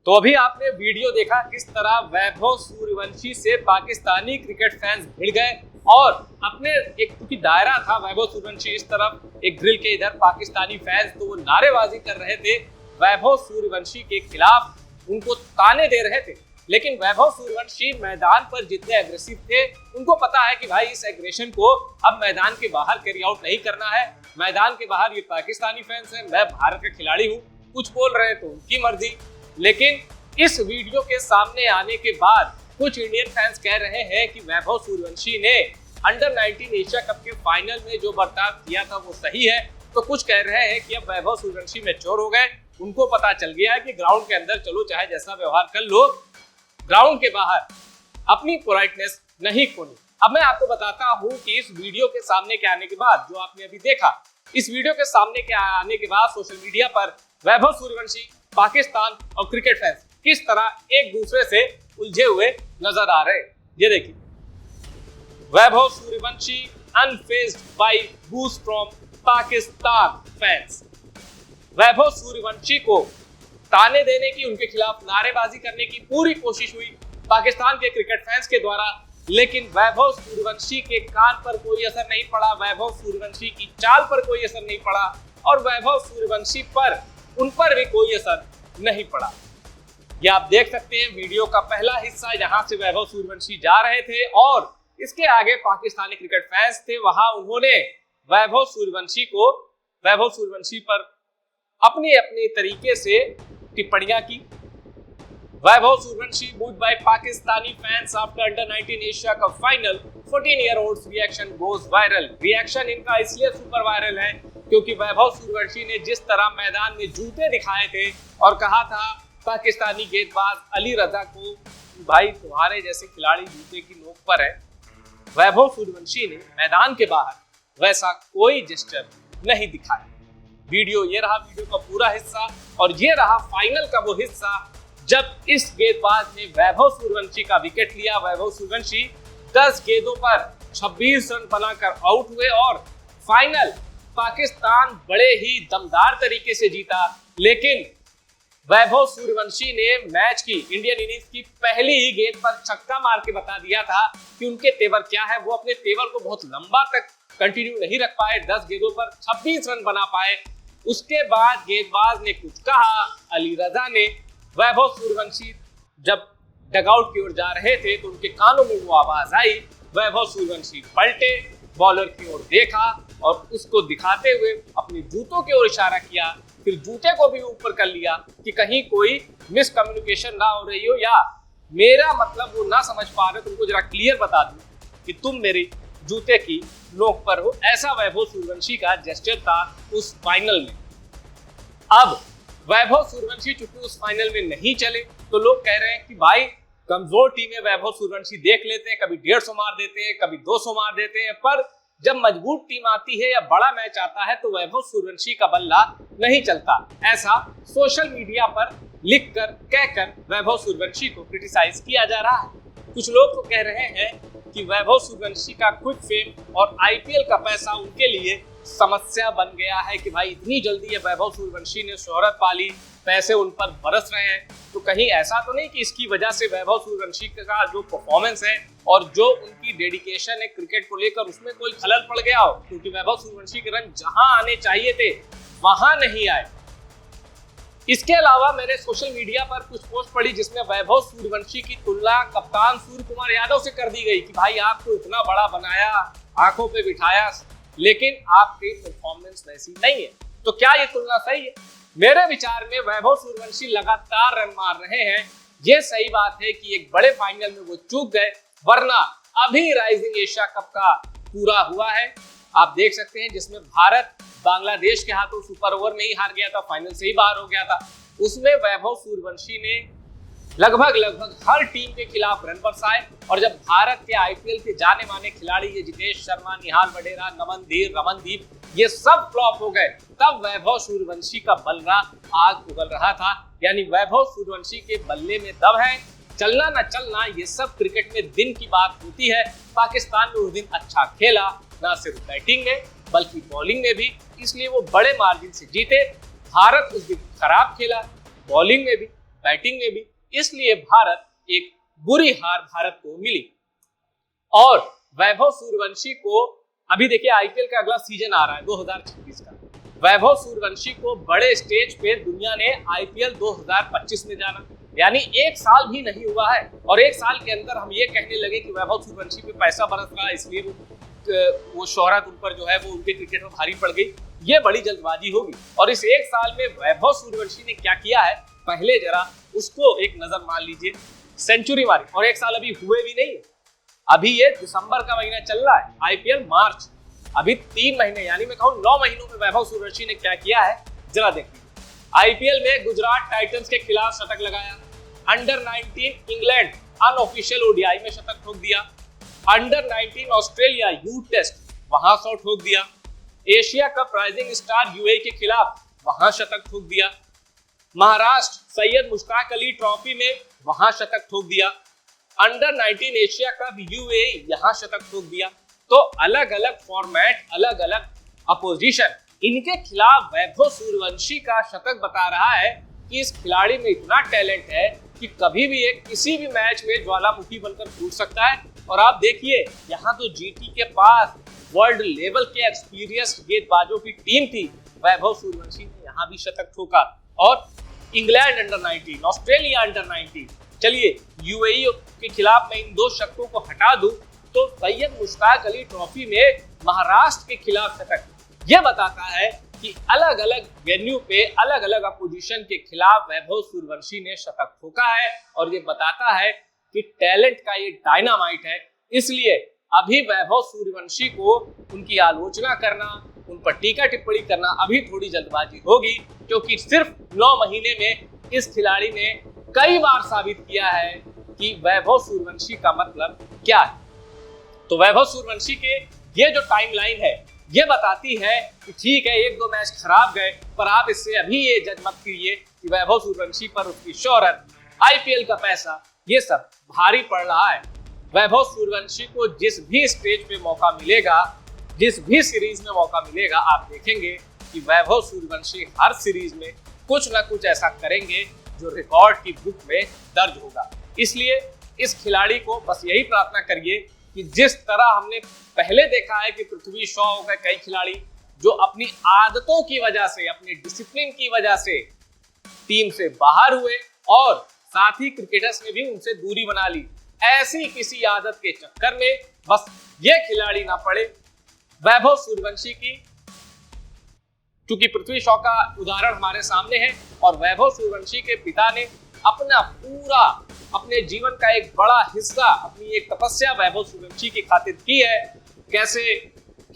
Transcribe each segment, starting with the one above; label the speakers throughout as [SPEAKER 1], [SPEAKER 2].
[SPEAKER 1] तो अभी आपने वीडियो देखा किस तरह वैभव सूर्यवंशी से पाकिस्तानी क्रिकेट फैंस भिड़ गए और अपने एक क्योंकि दायरा था वैभव सूर्यवंशी इस तरफ एक ग्रिल के इधर पाकिस्तानी फैंस, तो वो नारेबाजी कर रहे थे वैभव सूर्यवंशी के खिलाफ, उनको ताने दे रहे थे। लेकिन वैभव सूर्यवंशी मैदान पर जितने एग्रेसिव थे, उनको पता है कि भाई इस एग्रेशन को अब मैदान के बाहर कैरी आउट नहीं करना है। मैदान के बाहर ये पाकिस्तानी फैंस हैं, मैं भारत का खिलाड़ी हूँ, कुछ बोल रहे हैं तो उनकी मर्जी। लेकिन इस वीडियो के सामने आने के बाद कुछ इंडियन फैंस कह रहे हैं कि वैभव सूर्यवंशी ने अंडर 19 एशिया कप के फाइनल में जो बर्ताव किया था वो सही है। तो कुछ कह रहे हैं कि अब वैभव सूर्यवंशी मैच्योर हो गए, उनको पता चल गया है कि ग्राउंड के अंदर चलो चाहे जैसा व्यवहार कर लो, ग्राउंड के बाहर अपनी पोलाइटनेस नहीं खोनी। अब मैं आपको बताता हूं कि इस वीडियो के सामने के आने के बाद, जो आपने अभी देखा, इस वीडियो के सामने के आने के बाद सोशल मीडिया पर वैभव सूर्यवंशी, पाकिस्तान और क्रिकेट फैंस किस तरह एक दूसरे से उलझे हुए नजर आ रहे हैं। ये देखिए, Vaibhav Suryavanshi unfazed by boos from Pakistan fans. Vaibhav Suryavanshi को ताने देने की, उनके खिलाफ नारेबाजी करने की पूरी कोशिश हुई पाकिस्तान के क्रिकेट फैंस के द्वारा, लेकिन वैभव सूर्यवंशी के कान पर कोई असर नहीं पड़ा, वैभव सूर्यवंशी की चाल पर कोई असर नहीं पड़ा और वैभव सूर्यवंशी पर उन पर भी कोई असर नहीं पड़ा। ये आप देख सकते हैं वीडियो का पहला हिस्सा, जहां से वैभव सूर्यवंशी जा रहे थे और इसके आगे पाकिस्तानी क्रिकेट फैंस थे, वहां उन्होंने वैभव सूर्यवंशी पर अपनी अपनी तरीके से टिप्पणियां की। Vaibhav Suryavanshi moved by Pakistani fans after under 19 Asia cup final, 14-year-old's reaction goes viral. Reaction इनका इसलिए सुपर वायरल है क्योंकि वैभव सूर्यवंशी ने जिस तरह मैदान में जूते दिखाए थे और कहा था पाकिस्तानी गेंदबाज अली रजा को, भाई तुम्हारे जैसे खिलाड़ी जूते की नोक पर है, वैभव सूर्यवंशी ने मैदान के बाहर वैसा कोई जेस्चर नहीं दिखाया। वीडियो ये रहा, वीडियो का पूरा हिस्सा, और ये रहा फाइनल का वो हिस्सा जब इस गेंदबाज ने वैभव सूर्यवंशी का विकेट लिया। वैभव सूर्यवंशी 10 गेंदों पर 26 रन बनाकर आउट हुए और फाइनल पाकिस्तान बड़े ही दमदार तरीके से जीता। लेकिन वैभव सूर्यवंशी ने मैच की, इंडियन इनिंग्स की पहली ही गेंद पर छक्का मार के बता दिया था कि उनके तेवर क्या है। वो अपने तेवर को बहुत लंबा तक कंटिन्यू नहीं रख पाए, 10 गेंदों पर 26 रन बना पाए। उसके बाद गेंदबाज ने कुछ कहा, अली रजा ने। वैभव सूर्यवंशी जब डगआउट की ओर जा रहे थे तो उनके कानों में वो आवाज आई। वैभव सूर्यवंशी पलटे, बॉलर की ओर देखा और उसको दिखाते हुए अपने जूतों की ओर इशारा किया, फिर जूते को भी ऊपर कर लिया कि कहीं कोई मिसकम्युनिकेशन ना हो रही हो या मेरा मतलब वो ना समझ पा रहे, तुमको जरा क्लियर बता दूं कि तुम मेरी जूते की नोक पर हो। ऐसा वैभव सूर्यवंशी का जेस्चर था उस फाइनल में। अब वैभव सूर्यवंशी चूंकि उस फाइनल में नहीं चले तो लोग कह रहे हैं कि भाई कमजोर टीमें वैभव सूर्यवंशी देख लेते हैं, कभी 150 मार देते हैं, कभी 200 मार देते हैं, पर जब मजबूत टीम आती है या बड़ा मैच आता है तो वैभव सूर्यवंशी का बल्ला नहीं चलता। ऐसा सोशल मीडिया पर लिखकर कहकर वैभव सूर्यवंशी को क्रिटिसाइज किया जा रहा है। कुछ लोग तो कह रहे हैं कि वैभव सूर्यवंशी का क्विक फेम और आईपीएल का पैसा उनके लिए समस्या बन गया है कि भाई इतनी जल्दी ये वैभव सूर्यवंशी ने शोहरत पाली, पैसे उन पर बरस रहे हैं, तो कहीं ऐसा तो नहीं कि इसकी वजह से वैभव सूर्यवंशी का जो परफॉर्मेंस है और जो उनकी डेडिकेशन है क्रिकेट को लेकर उसमें कोई खलल पड़ गया हो, क्योंकि वैभव सूर्यवंशी के रन जहां आने चाहिए थे वहां नहीं आए। इसके अलावा मैंने सोशल मीडिया पर कुछ पोस्ट पढ़ी जिसमें वैभव सूर्यवंशी की तुलना कप्तान सूर्य कुमार यादव से कर दी गई कि भाई आपको इतना बड़ा बनाया, आंखों पे बिठाया, लेकिन आपकी परफॉर्मेंस वैसी नहीं है। तो क्या ये तुलना सही है? मेरे विचार में वैभव सूर्यवंशी लगातार रन मार रहे हैं। ये सही बात है कि एक बड़े फाइनल में वो चूक गए, वरना अभी राइजिंग एशिया कप का पूरा हुआ है, आप देख सकते हैं, जिसमें भारत बांग्लादेश के हाथों सुपर ओवर में ही हार गया था, फाइनल से ही बाहर हो गया था। उसमें वैभव सूर्यवंशी ने लगभग हर टीम के खिलाफ रन बरसाए और जब भारत के आईपीएल के जाने माने खिलाड़ी ये जितेश शर्मा, निहाल वडेरा, नमन धीर, रमनदीप ये सब फ्लॉप हो गए, तब वैभव सूर्यवंशी का बल्ला आग उगल रहा था। यानी वैभव सूर्यवंशी के बल्ले में दम है, चलना न चलना ये सब क्रिकेट में दिन की बात होती है। पाकिस्तान ने उस दिन अच्छा खेला, न सिर्फ बैटिंग में बल्कि बॉलिंग में भी, इसलिए वो बड़े मार्जिन से जीते। भारत उस दिन खराब खेला, बॉलिंग में भी बैटिंग में भी, इसलिए भारत एक बुरी हार भारत को मिली। और वैभव सूर्यवंशी को अभी देखिए आईपीएल का अगला सीजन आ रहा है 2026 का। वैभव सूर्यवंशी को बड़े स्टेज पे दुनिया ने आईपीएल 2025 में जाना, यानी एक साल भी नहीं हुआ है और एक साल के अंदर हम ये कहने लगे कि वैभव सूर्यवंशी पे पैसा बरस रहा है इसलिए वो शोहरत उन पर जो है वो उनके क्रिकेट में भारी पड़ गई, ये बड़ी जल्दबाजी होगी। और इस एक साल में वैभव सूर्यवंशी ने क्या किया है पहले जरा उसको एक नजर मान लीजिए। सेंचुरी मारी और एक साल अभी हुए भी नहीं है, अभी ये दिसंबर का महीना चल रहा है, आईपीएल मार्च, अभी 3 महीने यानी मैं कहूँ 9 महीनों में वैभव सूर्यवंशी ने क्या किया है जरा देखिए। आईपीएल में गुजरात टाइटंस के खिलाफ शतक लगाया, अंडर 19 इंग्लैंड अनऑफिशियल ओडीआई में शतक ठोक दिया, अंडर 19 ऑस्ट्रेलिया यू टेस्ट वहां 100 ठोक दिया, Asia cup rising star UAE के खिलाफ वहां शतक ठोक दिया, महाराष्ट्र सैयद मुश्ताक अली ट्रॉफी में वहां शतक ठोक दिया, अंडर 19 एशिया कप यूएई यहां शतक ठोक दिया। तो अलग अलग फॉर्मेट, अलग अलग अपोजिशन, इनके खिलाफ वैभव सूर्यवंशी का शतक बता रहा है कि इस खिलाड़ी में इतना टैलेंट है कि कभी भी एक किसी भी मैच में ज्वालामुखी बनकर फूट सकता है। और आप देखिए यहाँ तो जीटी के पास वर्ल्ड लेवल के एक्सपीरियंस्ड गेंदबाजों की टीम थी, वैभव सूर्यवंशी ने यहाँ भी शतक ठोका। और इंग्लैंड अंडर 19, ऑस्ट्रेलिया अंडर 19, चलिए यूएई के खिलाफ मैं इन 2 शतकों को हटा दूं तो सैयद मुश्ताक अली ट्रॉफी में महाराष्ट्र के खिलाफ शतक, यह बताता है कि अलग अलग वेन्यू पे अलग अलग अपोजिशन के खिलाफ वैभव सूर्यवंशी ने शतक ठोका है। और ये बताता है कि टैलेंट का ये डायनामाइट है, इसलिए अभी वैभव सूर्यवंशी को उनकी आलोचना करना, उन पर टीका टिप्पणी करना अभी थोड़ी जल्दबाजी होगी, क्योंकि सिर्फ 9 महीने में इस खिलाड़ी ने कई बार साबित किया है कि वैभव सूर्यवंशी का मतलब क्या है। तो वैभव सूर्यवंशी के ये जो टाइमलाइन है ये बताती है कि ठीक है 1-2 मैच खराब गए, पर आप इससे अभी ये जज मत कीजिए कि वैभव सूर्यवंशी पर उसकी शोहरत, आईपीएल का पैसा, ये सब भारी पड़ रहा है। वैभव सूर्यवंशी को जिस भी स्टेज पे मौका मिलेगा, जिस भी सीरीज में मौका मिलेगा, आप देखेंगे कि वैभव सूर्यवंशी हर सीरीज में कुछ ना कुछ ऐसा करेंगे जो रिकॉर्ड की बुक में दर्ज होगा। इसलिए इस खिलाड़ी को बस यही प्रार्थना करिए कि जिस तरह हमने पहले देखा है कि पृथ्वी शॉ हो गए कई खिलाड़ी जो अपनी आदतों की वजह से, अपनी डिसिप्लिन की वजह से टीम से बाहर हुए और साथ ही क्रिकेटर्स ने भी उनसे दूरी बना ली, ऐसी किसी आदत के चक्कर में बस ये खिलाड़ी ना पड़े। वैभव सूर्यवंशी की, क्योंकि पृथ्वी शॉ का उदाहरण हमारे सामने है और वैभव सूर्यवंशी के पिता ने अपना पूरा अपने जीवन का एक बड़ा हिस्सा, अपनी एक तपस्या वैभव सूर्यवंशी की खातिर की है। कैसे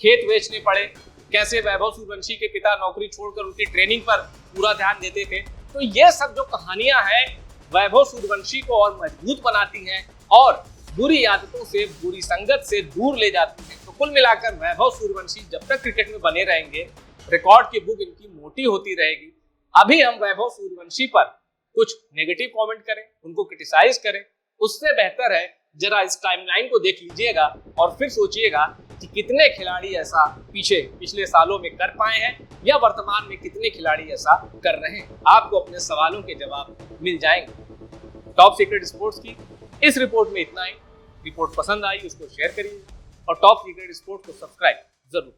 [SPEAKER 1] खेत बेचने पड़े, कैसे वैभव सूर्यवंशी के पिता नौकरी छोड़कर उनकी ट्रेनिंग पर पूरा ध्यान देते थे, तो ये सब जो कहानियां हैं वैभव सूर्यवंशी को और मजबूत बनाती हैं और बुरी आदतों से, बुरी संगत से दूर ले जाती हैं। तो कुल मिलाकर वैभव सूर्यवंशी जब तक क्रिकेट में बने रहेंगे, रिकॉर्ड की बुक इनकी मोटी होती रहेगी। अभी हम वैभव सूर्यवंशी पर कुछ नेगेटिव कमेंट करें, उनको क्रिटिसाइज करें, उससे बेहतर है जरा इस टाइमलाइन को देख लीजिएगा और फिर सोचिएगा कि कितने खिलाड़ी ऐसा पिछले सालों में कर पाए हैं या वर्तमान में कितने खिलाड़ी ऐसा कर रहे हैं। आपको अपने सवालों के जवाब मिल जाएंगे। टॉप सीक्रेट स्पोर्ट्स की इस रिपोर्ट में इतना ही। रिपोर्ट पसंद आई उसको शेयर करिए और टॉप सीक्रेट स्पोर्ट्स को सब्सक्राइब जरूर।